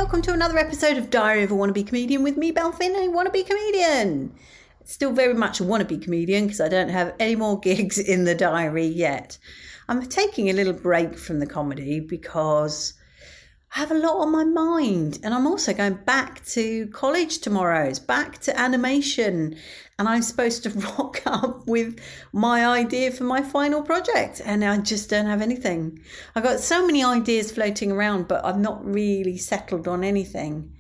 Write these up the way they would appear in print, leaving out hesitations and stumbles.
welcome to another episode of Diary of a Wannabe Comedian with me, Belle, a wannabe comedian. Still very much a wannabe comedian because I don't have any more gigs in the diary yet. I'm taking a little break from the comedy because I have a lot on my mind, and I'm also going back to college tomorrow. It's back to animation, and I'm supposed to rock up with my idea for my final project, and I just don't have anything. I've got so many ideas floating around, but I've not really settled on anything.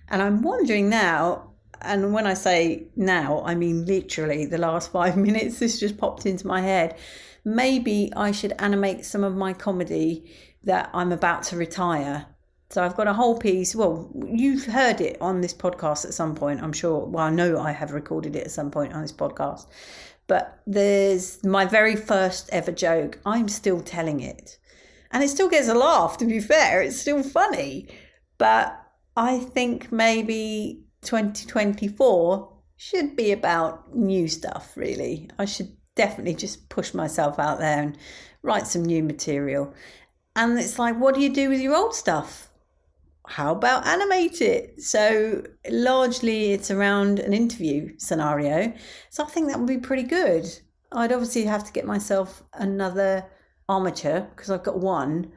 And I'm wondering now, and when I say now, I mean literally the last 5 minutes, this just popped into my head. Maybe I should animate some of my comedy that I'm about to retire. So I've got a whole piece. Well, you've heard it on this podcast at some point, I'm sure. Well, I know I have recorded it at some point on this podcast. But there's my very first ever joke. I'm still telling it. And it still gets a laugh, to be fair. It's still funny. But I think maybe 2024 should be about new stuff, really. I should definitely just push myself out there and write some new material. And it's like, what do you do with your old stuff? How about animate it? So largely it's around an interview scenario. So I think that would be pretty good. I'd obviously have to get myself another armature because I've got one.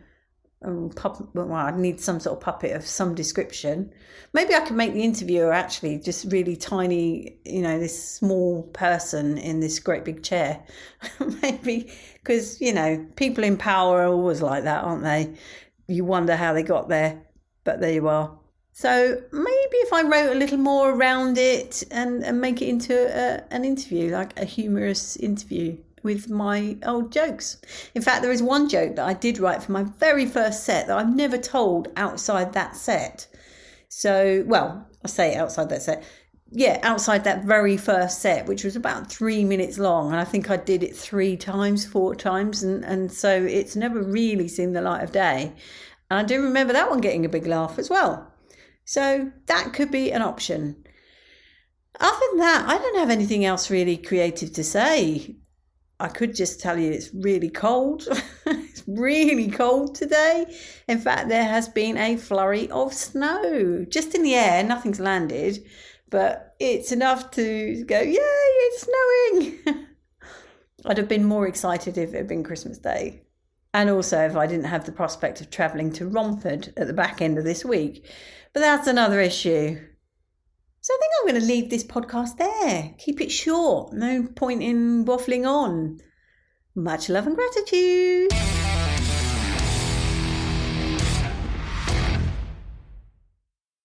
I'd need some sort of puppet of some description. Maybe I could make the interviewer actually just really tiny, this small person in this great big chair. Maybe because, people in power are always like that, aren't they? You wonder how they got there. But there you are. So maybe if I wrote a little more around it and make it into an interview, like a humorous interview with my old jokes. In fact, there is one joke that I did write for my very first set that I've never told outside that set. So, well, I say outside that set. Yeah, outside that very first set, which was about 3 minutes long. And I think I did it 4 times. And so it's never really seen the light of day. And I do remember that one getting a big laugh as well. So that could be an option. Other than that, I don't have anything else really creative to say. I could just tell you it's really cold. It's really cold today. In fact, there has been a flurry of snow. Just in the air, nothing's landed. But it's enough to go, yay, it's snowing. I'd have been more excited if it had been Christmas Day. And also if I didn't have the prospect of travelling to Romford at the back end of this week. But that's another issue. So I think I'm going to leave this podcast there. Keep it short. No point in waffling on. Much love and gratitude.